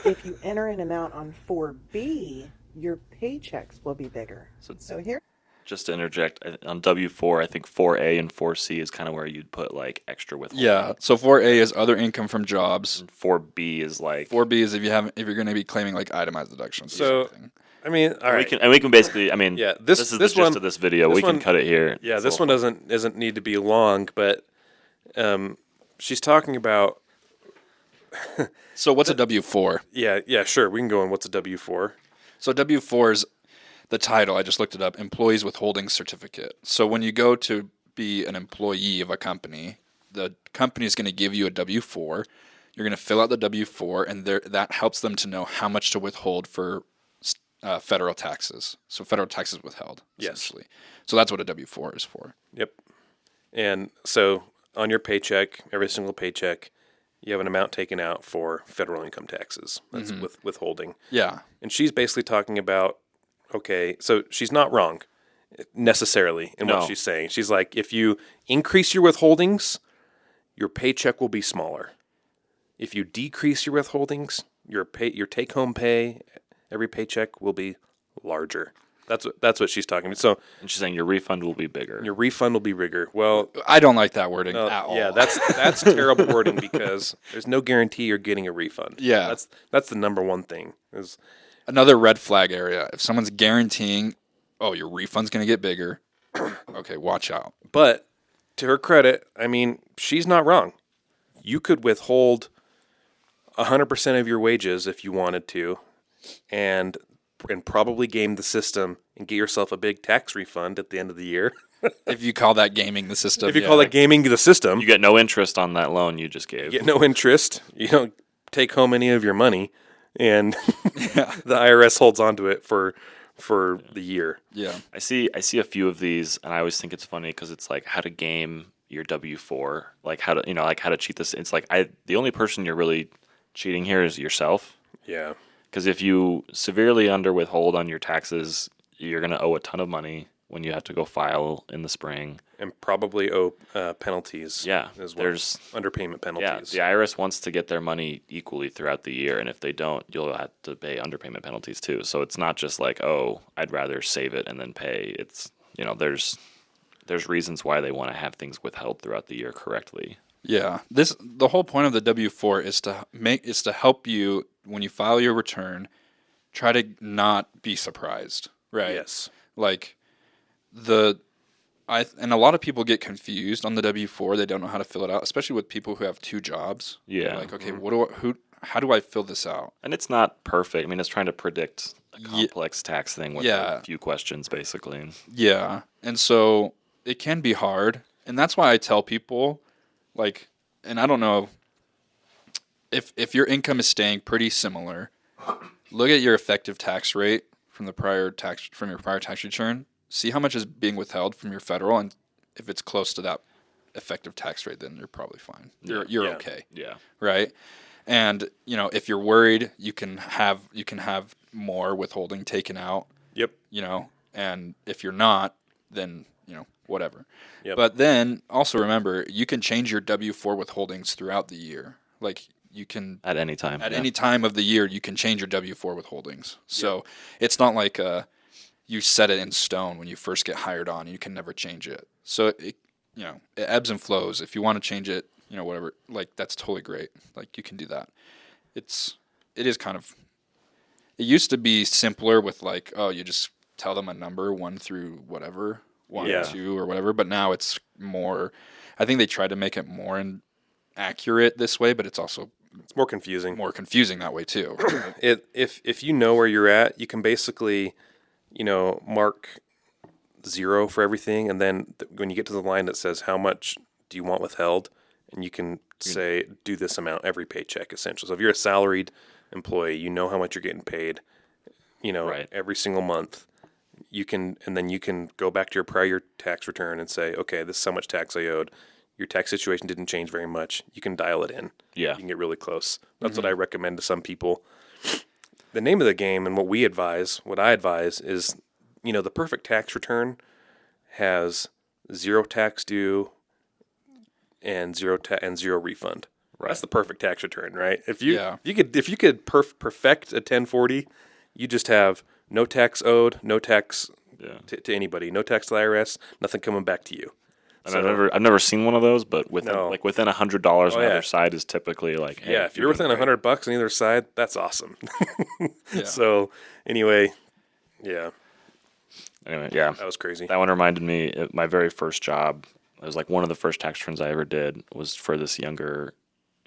Speaker 7: If you enter an amount on 4B, your paychecks will be bigger. So here.
Speaker 2: Just to interject, on W4, I think 4A and 4C is kind of where you'd put like extra withholding.
Speaker 3: Yeah, so 4A is other income from jobs.
Speaker 2: 4B is like
Speaker 3: 4B is if you're going to be claiming like itemized deductions.
Speaker 1: So, I mean, all right.
Speaker 2: we can basically. I mean,
Speaker 1: Yeah,
Speaker 2: this
Speaker 1: this
Speaker 2: is
Speaker 1: this
Speaker 2: the gist
Speaker 1: one-
Speaker 2: of this video.
Speaker 1: this
Speaker 2: We
Speaker 1: one-
Speaker 2: can cut it here.
Speaker 1: Yeah,
Speaker 2: It's
Speaker 1: this
Speaker 2: a
Speaker 1: one
Speaker 2: little
Speaker 1: doesn't need to be long, but she's talking about
Speaker 3: So what's a W-4?
Speaker 1: yeah, sure. We can go on what's a W-4.
Speaker 3: So W-4 is the title. I just looked it up. Employees Withholding Certificate. So when you go to be an employee of a company, the company is going to give you a W-4. You're going to fill out the W-4, and that helps them to know how much to withhold for federal taxes. So federal taxes withheld,
Speaker 1: Yes.
Speaker 3: essentially. So that's what a W-4 is for.
Speaker 1: Yep. And so on your paycheck, every single paycheck, you have an amount taken out for federal income taxes. That's with withholding.
Speaker 3: Yeah.
Speaker 1: And she's basically talking about, okay, so she's not wrong necessarily in
Speaker 2: No.
Speaker 1: what she's saying. She's like, if you increase your withholdings, your paycheck will be smaller. If you decrease your withholdings, your take-home pay, every paycheck will be larger. That's what she's talking about. So
Speaker 2: And she's saying your refund will be bigger.
Speaker 1: your refund will be bigger. Well,
Speaker 3: I don't like that wording at all.
Speaker 1: yeah, that's terrible wording because there's no guarantee you're getting a refund.
Speaker 3: Yeah.
Speaker 1: That's the number one thing. Is
Speaker 3: Another red flag area. If someone's guaranteeing, oh, your refund's going to get bigger, okay, watch out.
Speaker 1: But to her credit, I mean, she's not wrong. You could withhold 100% of your wages if you wanted to, and probably game the system and get yourself a big tax refund at the end of the year.
Speaker 3: If you call that gaming the system.
Speaker 1: If you
Speaker 3: yeah.
Speaker 1: call that gaming the system,
Speaker 2: You get no interest on that loan you just gave.
Speaker 1: you get no interest. You don't take home any of your money, and the IRS holds onto it for the year.
Speaker 3: Yeah.
Speaker 2: I see a few of these, and I always think it's funny because it's like how to game your W-4, like how to cheat this. It's like the only person you're really cheating here is yourself.
Speaker 1: Yeah.
Speaker 2: Because if you severely under withhold on your taxes, you're going to owe a ton of money when you have to go file in the spring.
Speaker 1: And probably owe penalties.
Speaker 2: Yeah,
Speaker 1: as well.
Speaker 2: there's-
Speaker 1: underpayment
Speaker 2: Yeah,
Speaker 1: penalties.
Speaker 2: the IRS wants to get their money equally throughout the year, and if they don't, you'll have to pay underpayment penalties too. So it's not just like, oh, I'd rather save it and then pay. It's there's reasons why they want to have things withheld throughout the year correctly.
Speaker 3: Yeah. The whole point of the W-4 is to help you when you file your return, try to not be surprised, right?
Speaker 1: Yes.
Speaker 3: Like and a lot of people get confused on the W-4. They don't know how to fill it out, especially with people who have two jobs.
Speaker 2: Yeah.
Speaker 3: They're like, okay, how do I fill this out?
Speaker 2: And it's not perfect. I mean, it's trying to predict a complex tax thing with
Speaker 3: Yeah.
Speaker 2: a few questions, basically.
Speaker 3: Yeah. And so it can be hard. And that's why I tell people, like, and I don't know if your income is staying pretty similar, look at your effective tax rate from your prior tax return. See how much is being withheld from your federal, and if it's close to that effective tax rate, then you're probably fine. You're
Speaker 1: Yeah.
Speaker 3: okay,
Speaker 2: Yeah.
Speaker 3: right? And if you're worried, you can have more withholding taken out.
Speaker 1: Yep.
Speaker 3: And if you're not, then whatever.
Speaker 1: Yep.
Speaker 3: But then also remember, you can change your W-4 withholdings throughout the year. Like you can
Speaker 2: At any time.
Speaker 3: at
Speaker 2: yeah.
Speaker 3: any time of the year, you can change your W-4 withholdings. So it's not like you set it in stone when you first get hired on. You can never change it. So it ebbs and flows. If you want to change it, whatever, like that's totally great. Like you can do that. It is kind of. It used to be simpler with like, oh, you just tell them a number 1 through whatever, 1
Speaker 1: Yeah.
Speaker 3: 2 or whatever. But now it's more. I think they tried to make it more accurate this way, but it's also
Speaker 1: It's more confusing.
Speaker 3: more confusing that way too.
Speaker 1: If you know where you're at, you can basically, mark 0 for everything, and then when you get to the line that says how much do you want withheld, and you can say do this amount every paycheck essentially. So if you're a salaried employee, you know how much you're getting paid,
Speaker 2: Right.
Speaker 1: every single month. Then you can go back to your prior tax return and say, okay, this is how much tax I owed. Your tax situation didn't change very much. You can dial it in.
Speaker 2: Yeah.
Speaker 1: You can get really close. That's what I recommend to some people. The name of the game and what I advise is, the perfect tax return has 0 tax due and zero refund. Right. That's the perfect tax return, right? If you could perfect a 1040, you just have no tax owed, no tax to anybody, no tax to the IRS, nothing coming back to you.
Speaker 2: And I've never seen one of those, but within
Speaker 1: No.
Speaker 2: within $100 on
Speaker 1: yeah.
Speaker 2: either side is typically like, hey,
Speaker 1: Yeah, if you're within
Speaker 2: doing great.
Speaker 1: $100 on either side, that's awesome.
Speaker 3: Yeah.
Speaker 1: So anyway, yeah,
Speaker 2: Anyway, yeah,
Speaker 1: that was crazy.
Speaker 2: that one reminded me. My very first job, it was like one of the first tax returns I ever did was for this younger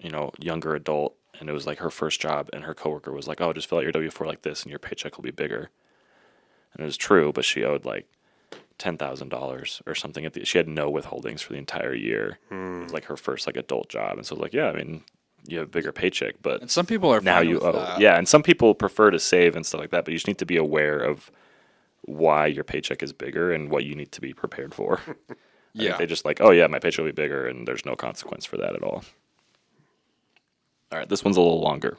Speaker 2: adult, and it was like her first job, and her coworker was like, "Oh, just fill out your W-4 like this, and your paycheck will be bigger." And it was true, but she owed like $10,000 or something. She had no withholdings for the entire year. It was like her first like adult job, and so I was like, "Yeah, I mean, you have a bigger paycheck, but
Speaker 3: And some people are
Speaker 2: now
Speaker 3: fine
Speaker 2: you
Speaker 3: with
Speaker 2: owe."
Speaker 3: that.
Speaker 2: Yeah, and some people prefer to save and stuff like that, but you just need to be aware of why your paycheck is bigger and what you need to be prepared for. I think
Speaker 3: Yeah.
Speaker 2: they just like, oh yeah, my paycheck will be bigger, and there's no consequence for that at all. All right, this one's a little longer.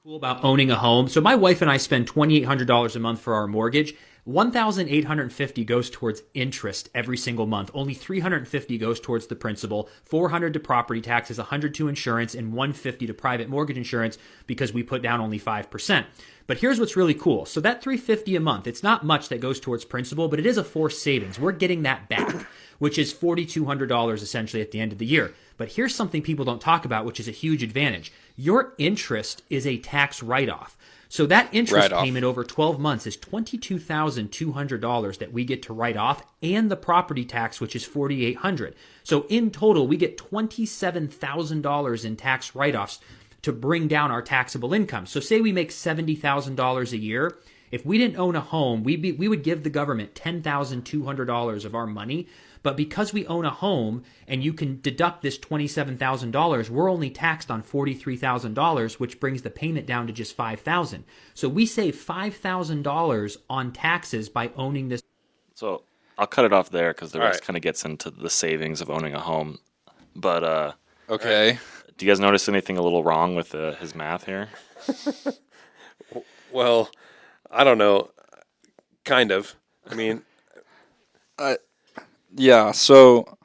Speaker 8: Cool about owning a home. So my wife and I spend $2,800 a month for our mortgage. $1,850 goes towards interest every single month. Only $350 goes towards the principal, $400 to property taxes, $100 to insurance, and $150 to private mortgage insurance because we put down only 5%. But here's what's really cool. So that $350 a month, it's not much that goes towards principal, but it is a forced savings. We're getting that back, which is $4,200 essentially at the end of the year. But here's something people don't talk about, which is a huge advantage. Your interest is a tax write-off. So that interest payment over 12 months is $22,200 that we get to write off, and the property tax, which is $4,800. So in total, we get $27,000 in tax write-offs to bring down our taxable income. So say we make $70,000 a year. If we didn't own a home, we would give the government $10,200 of our money. But because we own a home and you can deduct this $27,000, we're only taxed on $43,000, which brings the payment down to just $5,000. So we save $5,000 on taxes by owning this.
Speaker 2: So I'll cut it off there because the rest
Speaker 1: right.
Speaker 2: kind of gets into the savings of owning a home. But
Speaker 3: Okay.
Speaker 2: do you guys notice anything a little wrong with his math here?
Speaker 1: Well, I don't know. Kind of. I mean,
Speaker 3: Yeah. So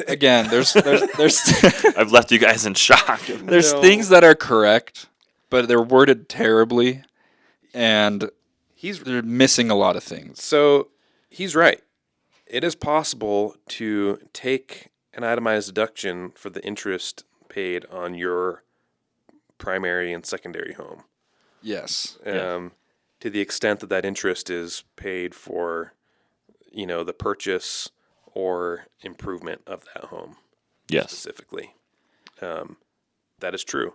Speaker 3: again, there's
Speaker 2: I've left you guys in shock.
Speaker 3: there's
Speaker 1: No.
Speaker 3: things that are correct, but they're worded terribly, and they're missing a lot of things.
Speaker 1: So he's right. It is possible to take an itemized deduction for the interest paid on your primary and secondary home.
Speaker 3: Yes.
Speaker 1: To the extent that that interest is paid for, the purchase or improvement of that home.
Speaker 2: Yes.
Speaker 1: Specifically. That is true.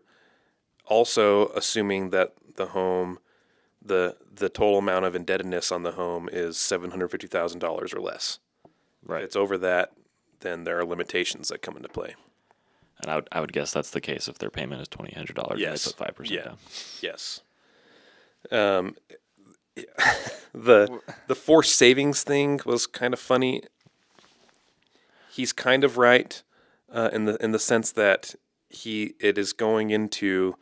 Speaker 1: Also, assuming that the home, the total amount of indebtedness on the home is $750,000 or less.
Speaker 2: Right.
Speaker 1: If it's over that, then there are limitations that come into play.
Speaker 2: And I would guess that's the case if their payment is $2,800
Speaker 1: Yes.
Speaker 2: and they put 5% down.
Speaker 1: Yes. The forced savings thing was kind of funny. He's kind of right in the sense that it is going into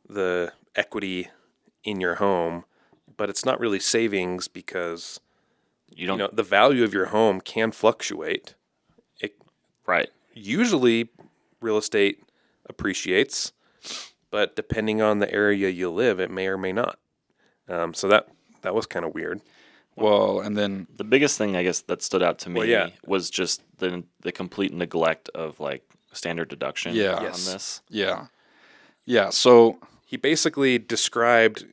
Speaker 1: the equity in your home, but it's not really savings because the value of your home can fluctuate.
Speaker 2: Right.
Speaker 1: Usually, real estate appreciates, but depending on the area you live, it may or may not. So that was kind of weird.
Speaker 3: Well, and then
Speaker 2: The biggest thing I guess that stood out to me
Speaker 1: Well, yeah.
Speaker 2: was just the complete neglect of like standard deduction
Speaker 3: Yeah.
Speaker 2: on
Speaker 1: Yes.
Speaker 2: this.
Speaker 3: yeah. So
Speaker 1: He basically described,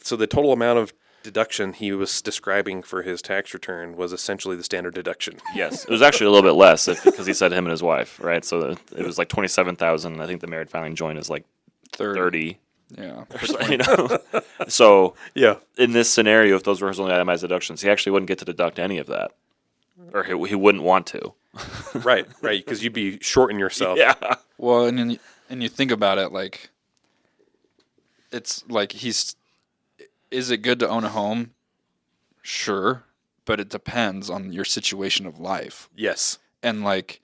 Speaker 1: so the total amount of deduction he was describing for his tax return was essentially the standard deduction.
Speaker 2: Yes, it was actually a little bit less because he said him and his wife, right? So it was like 27,000. I think the married filing joint is like 30.
Speaker 3: yeah.
Speaker 2: So
Speaker 1: Yeah.
Speaker 2: in this scenario, if those were his only itemized deductions, he actually wouldn't get to deduct any of that, or he wouldn't want to.
Speaker 1: Right, because you'd be shorting yourself.
Speaker 2: Yeah.
Speaker 3: Well, and you think about it, like it's like is it good to own a home? Sure, but it depends on your situation of life.
Speaker 1: Yes.
Speaker 3: And like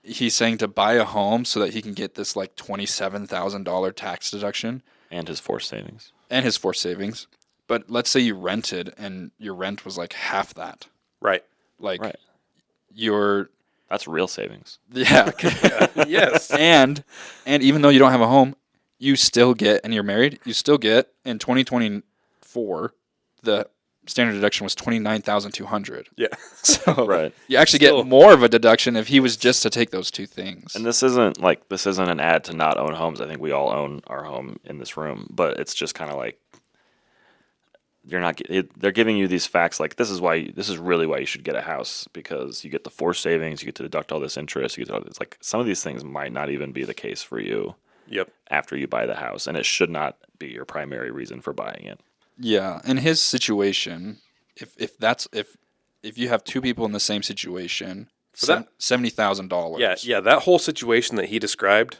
Speaker 3: he's saying to buy a home so that he can get this like $27,000 tax deduction
Speaker 2: And his forced savings.
Speaker 3: and his forced savings. But let's say you rented and your rent was like half that.
Speaker 1: Right.
Speaker 3: Like
Speaker 2: Right.
Speaker 3: your
Speaker 2: That's real savings.
Speaker 3: yeah.
Speaker 1: Yes.
Speaker 3: and even though you don't have a home, you still get, and you're married, you still get in 2024 the standard deduction was $29,200.
Speaker 1: Yeah.
Speaker 3: So
Speaker 2: Right.
Speaker 3: you actually
Speaker 1: Still.
Speaker 3: get more of a deduction if he was just to take those two things.
Speaker 2: And this isn't an ad to not own homes. I think we all own our home in this room, but it's just kind of like they're giving you these facts like this is really why you should get a house, because you get the forced savings, you get to deduct all this interest, you get it's like some of these things might not even be the case for you
Speaker 1: Yep.
Speaker 2: after you buy the house, and it should not be your primary reason for buying it.
Speaker 3: Yeah, in his situation, if you have two people in the same situation,
Speaker 1: that-
Speaker 3: $70,000
Speaker 1: Yeah. That whole situation that he described.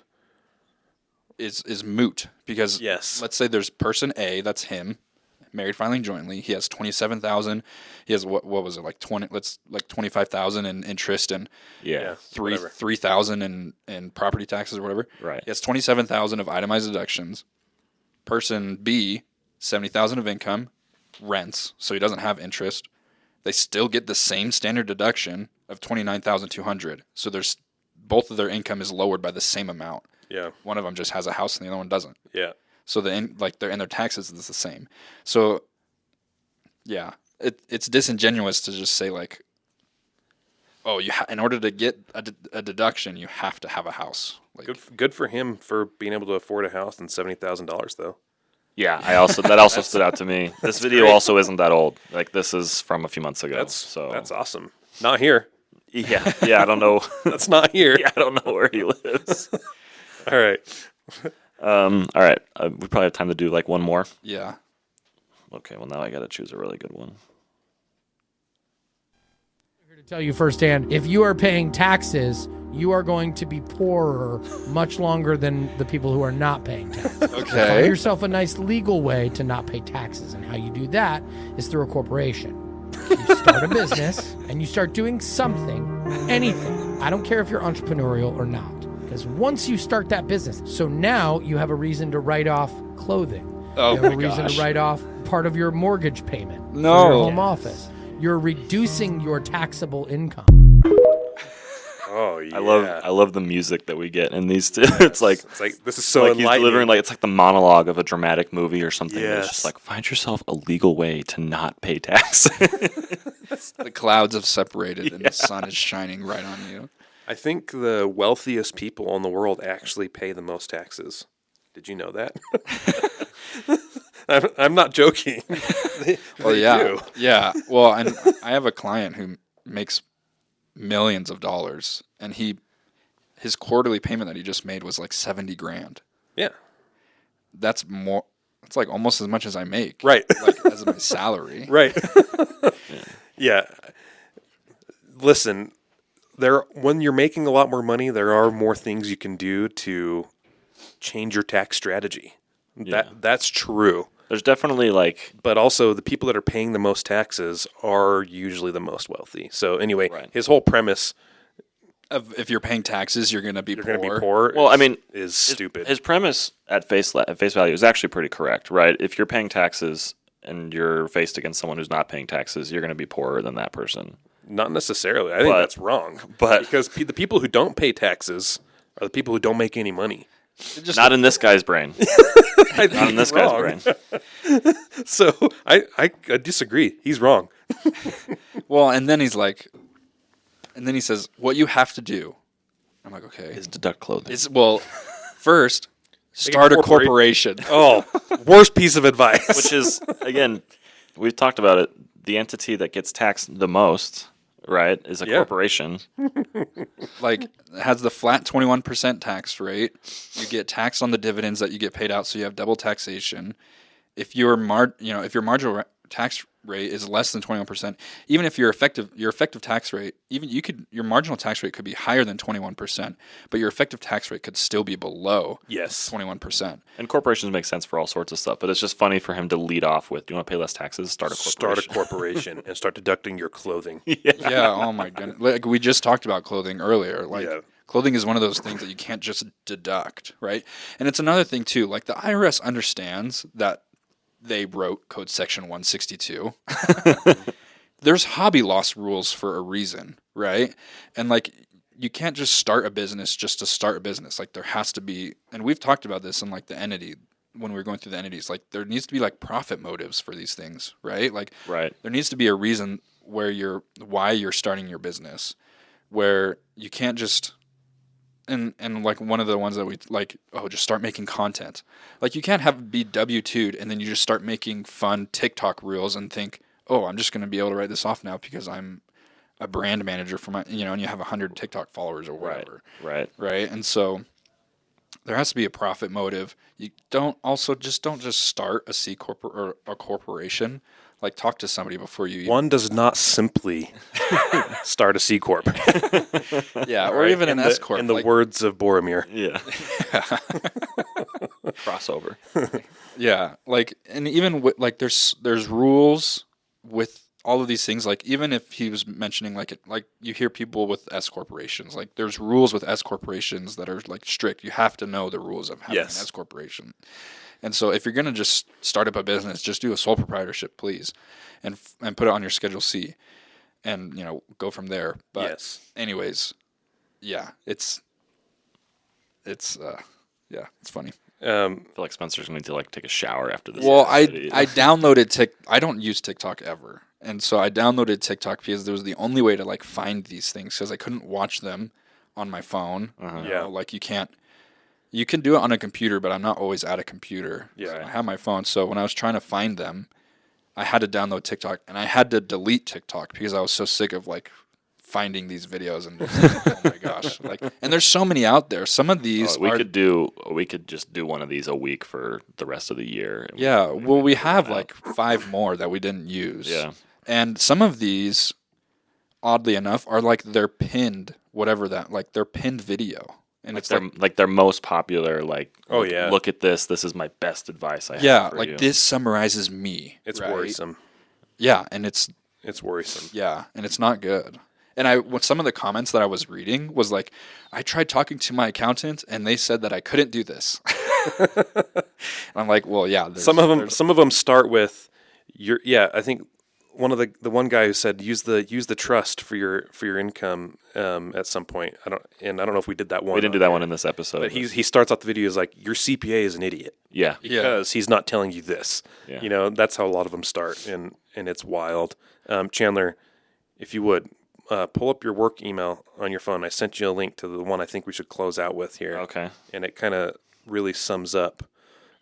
Speaker 3: is moot because
Speaker 1: Yes.
Speaker 3: let's say there's person A, that's him, married filing jointly. He has 27,000. He has what was it, like 25,000 in interest and
Speaker 2: Yeah.
Speaker 1: whatever.
Speaker 3: 3,000 in property taxes or whatever.
Speaker 2: Right.
Speaker 3: He has 27,000 of itemized deductions. Person B, 70,000 of income, rents, so he doesn't have interest. They still get the same standard deduction of 29,200. So there's both of their income is lowered by the same amount.
Speaker 1: Yeah.
Speaker 3: One of them just has a house and the other one doesn't.
Speaker 1: Yeah.
Speaker 3: So their taxes is the same. So yeah, it's disingenuous to just say like, oh, in order to get a deduction, you have to have a house. Like,
Speaker 1: Good for him for being able to afford a house and $70,000 though.
Speaker 2: Yeah, that also stood out to me. This video
Speaker 1: great.
Speaker 2: also isn't that old. Like, this is from a few months ago.
Speaker 1: That's awesome. Not here.
Speaker 2: Yeah, I don't know.
Speaker 1: That's not here.
Speaker 2: Yeah, I don't know where he lives.
Speaker 1: All right.
Speaker 2: All right. We probably have time to do like one more.
Speaker 3: yeah.
Speaker 2: Okay, well, now I got to choose a really good one.
Speaker 9: To tell you firsthand, if you are paying taxes, you are going to be poorer much longer than the people who are not paying taxes. Find
Speaker 3: Okay.
Speaker 9: yourself a nice legal way to not pay taxes, and how you do that is through a corporation. You start a business and you start doing something, anything. I don't care if you're entrepreneurial or not, because once you start that business, so now you have a reason to write off clothing.
Speaker 3: Oh
Speaker 9: You have
Speaker 3: my
Speaker 9: a reason
Speaker 3: gosh.
Speaker 9: to write off part of your mortgage payment
Speaker 3: No.
Speaker 9: for your home office. You're reducing your taxable income.
Speaker 1: Oh yeah.
Speaker 2: I love the music that we get in these two. It's like
Speaker 1: this is so
Speaker 2: like he's
Speaker 1: enlightening.
Speaker 2: delivering like it's like the monologue of a dramatic movie or something. It's
Speaker 1: Yes.
Speaker 2: just like, find yourself a legal way to not pay tax.
Speaker 3: The clouds have separated and the sun is shining right on you.
Speaker 1: I think the wealthiest people in the world actually pay the most taxes. Did you know that? I'm not joking.
Speaker 3: Well,
Speaker 1: They
Speaker 3: yeah,
Speaker 1: do.
Speaker 3: yeah. Well, and I have a client who makes millions of dollars, and his quarterly payment that he just made was like 70 grand.
Speaker 1: Yeah.
Speaker 3: That's more. It's like almost as much as I make.
Speaker 1: Right.
Speaker 3: Like as my salary.
Speaker 1: Right. Yeah. Listen, when you're making a lot more money, there are more things you can do to change your tax strategy.
Speaker 2: Yeah.
Speaker 1: That's true.
Speaker 2: There's definitely like
Speaker 1: But also the people that are paying the most taxes are usually the most wealthy. So anyway,
Speaker 2: Right.
Speaker 1: his whole premise,
Speaker 3: If you're paying taxes, you're gonna be
Speaker 1: you're
Speaker 3: poor.
Speaker 1: going to be poor.
Speaker 2: Well, I mean,
Speaker 1: is stupid.
Speaker 2: His premise at face value is actually pretty correct, right? If you're paying taxes and you're faced against someone who's not paying taxes, you're going to be poorer than that person.
Speaker 1: Not necessarily. I think
Speaker 2: But-
Speaker 1: that's wrong.
Speaker 2: but-
Speaker 1: because the people who don't pay taxes are the people who don't make any money.
Speaker 2: Not in this guy's brain.
Speaker 1: I
Speaker 2: Not in this guy's brain.
Speaker 1: So I disagree. He's wrong.
Speaker 3: Well, and then he's like, and then he says, "What you have to do." I'm like, okay.
Speaker 2: Is deduct clothing.
Speaker 3: First, start a corporation.
Speaker 1: Oh, worst piece of advice.
Speaker 2: Which is, again, we've talked about it. The entity that gets taxed the most, right, is a corporation.
Speaker 3: Like, has the flat 21% tax rate. You get taxed on the dividends that you get paid out, so you have double taxation. If your marginal tax rate is less than 21%, even if your effective tax rate, your marginal tax rate could be higher than 21%, but your effective tax rate could still be below
Speaker 1: Yes.
Speaker 3: 21%.
Speaker 2: And corporations make sense for all sorts of stuff, but it's just funny for him to lead off with, do you want to pay less taxes? Start a corporation.
Speaker 1: Start a corporation and start deducting your clothing.
Speaker 3: Yeah, oh my goodness. Like, we just talked about clothing earlier. Like,
Speaker 1: Yeah.
Speaker 3: clothing is one of those things that you can't just deduct, right? And it's another thing too. Like, the IRS understands that they wrote Code Section 162. There's hobby loss rules for a reason, right? And like, you can't just start a business just to start a business. Like, there has to be, and we've talked about this in like the entity, when we were going through the entities, like, there needs to be like profit motives for these things, right? Like,
Speaker 2: Right.
Speaker 3: there needs to be a reason why you're starting your business, where you can't just, and like one of the ones that we like, just start making content. Like, you can't be W-2'd and then you just start making fun TikTok reels and think, I'm just going to be able to write this off now because I'm a brand manager for my, and you have 100 TikTok followers or whatever.
Speaker 2: Right.
Speaker 3: Right. And so there has to be a profit motive. You don't just start a C corp or a corporation. Like, talk to somebody before you.
Speaker 1: One does not simply start a C corp.
Speaker 3: Yeah, or
Speaker 1: Right?
Speaker 3: even an
Speaker 1: In
Speaker 3: S corp.
Speaker 1: In the words of Boromir.
Speaker 2: Yeah. Crossover.
Speaker 3: Yeah, like, and even like there's rules with all of these things. Like, even if he was mentioning like you hear people with S corporations, like there's rules with S corporations that are like strict. You have to know the rules of having an S corporation. And so if you're gonna just start up a business, just do a sole proprietorship, please, and put it on your Schedule C, and go from there. But anyways, yeah, it's funny.
Speaker 2: I feel like Spencer's going to need to like take a shower after this.
Speaker 3: Well, I downloaded I don't use TikTok ever, and so I downloaded TikTok because there was the only way to like find these things, because I couldn't watch them on my phone. Like you can do it on a computer, but I'm not always at a computer. So I have my phone, so when I was trying to find them, I had to download TikTok, and I had to delete TikTok because I was so sick of like finding these videos and just, oh my gosh, like, and there's so many out there. Some of these
Speaker 2: we could just do one of these a week for the rest of the year.
Speaker 3: Yeah, well, we have like 5 more that we didn't use.
Speaker 2: Yeah,
Speaker 3: and some of these, oddly enough, are like they're pinned, they're pinned video, and
Speaker 2: it's like their most popular. Like, look at this. This is my best advice I have.
Speaker 3: Yeah,
Speaker 2: for
Speaker 3: like
Speaker 2: you.
Speaker 3: this summarizes me.
Speaker 1: It's worrisome.
Speaker 3: Yeah, and it's
Speaker 1: worrisome.
Speaker 3: Yeah, and it's not good. And some of the comments that I was reading was like, I tried talking to my accountant, and they said that I couldn't do this. And I'm like, well, yeah.
Speaker 1: Some of them start with I think the one guy who said use the trust for your income at some point. I don't know if we did that one.
Speaker 2: We didn't do that one in this episode.
Speaker 1: But he starts off the video as like, your CPA is an idiot.
Speaker 2: Yeah,
Speaker 1: because he's not telling you this.
Speaker 2: Yeah.
Speaker 1: That's how a lot of them start, and it's wild. Chandler, if you would. Pull up your work email on your phone. I sent you a link to the one I think we should close out with here.
Speaker 2: Okay.
Speaker 1: And it kind of really sums up,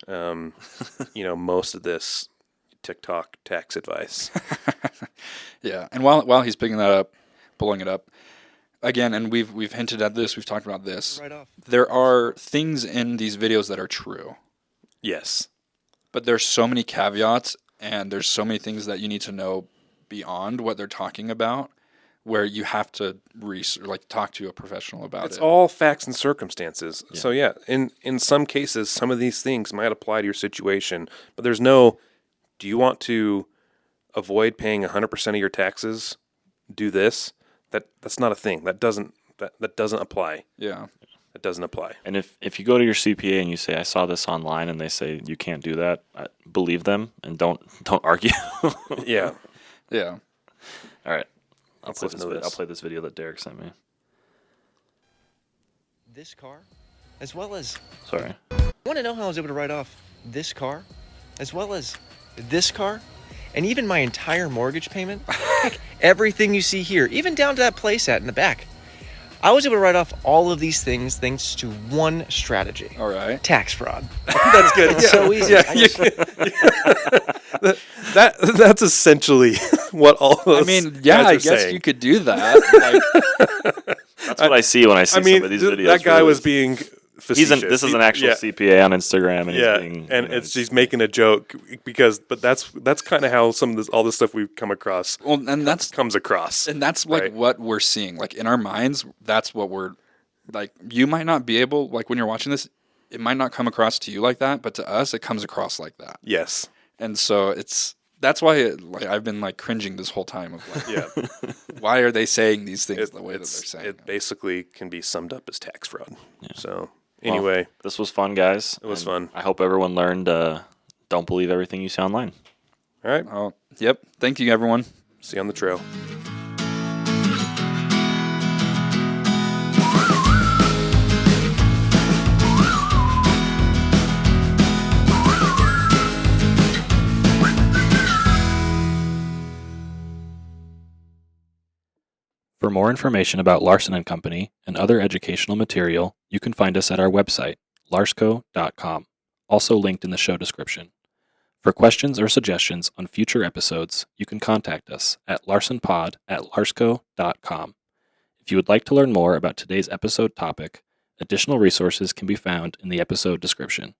Speaker 1: most of this TikTok tax advice.
Speaker 3: Yeah. And while he's pulling it up, again, and we've hinted at this, we've talked about this. There are things in these videos that are true.
Speaker 1: Yes.
Speaker 3: But there's so many caveats, and there's so many things that you need to know beyond what they're talking about, where you have to talk to a professional about it.
Speaker 1: It's all facts and circumstances. Yeah. So in some cases, some of these things might apply to your situation, but there's no, do you want to avoid paying 100% of your taxes? Do this. That's not a thing. That doesn't apply.
Speaker 3: Yeah.
Speaker 1: It doesn't apply.
Speaker 2: And if you go to your CPA and you say, I saw this online, and they say you can't do that, believe them and don't argue.
Speaker 1: Yeah.
Speaker 3: Yeah.
Speaker 2: All right. I'll play this video that Derek sent me.
Speaker 10: This car, as well as...
Speaker 2: Sorry.
Speaker 10: You want to know how I was able to write off this car, as well as this car, and even my entire mortgage payment? Heck, everything you see here, even down to that playset in the back. I was able to write off all of these things thanks to one strategy.
Speaker 3: All right.
Speaker 10: Tax fraud.
Speaker 1: That's good.
Speaker 10: It's so easy.
Speaker 1: That's essentially what all those.
Speaker 3: I mean, yeah, I guess
Speaker 1: saying.
Speaker 3: you could do that.
Speaker 2: That's what I see when I see some of these videos.
Speaker 1: That guy was being facetious.
Speaker 2: This is an actual CPA on Instagram, and
Speaker 1: he's making a joke but that's kind of how all this stuff we've come across.
Speaker 3: Well, and that's
Speaker 1: comes across,
Speaker 3: and that's like what we're seeing. Like in our minds, that's what we're like. You might not be able, like when you're watching this, it might not come across to you like that, but to us, it comes across like that.
Speaker 1: Yes,
Speaker 3: and so that's why I've been like cringing this whole time of like, why are they saying these things the way that they're saying?
Speaker 1: It basically can be summed up as tax fraud. Yeah. So. Anyway,
Speaker 2: this was fun, guys.
Speaker 1: It was fun.
Speaker 2: I hope everyone learned don't believe everything you see online.
Speaker 1: All right.
Speaker 3: Oh, yep. Thank you, everyone.
Speaker 1: See you on the trail.
Speaker 2: For more information about Larson & Company and other educational material, you can find us at our website, larsco.com, also linked in the show description. For questions or suggestions on future episodes, you can contact us at larsonpod@larsco.com. If you would like to learn more about today's episode topic, additional resources can be found in the episode description.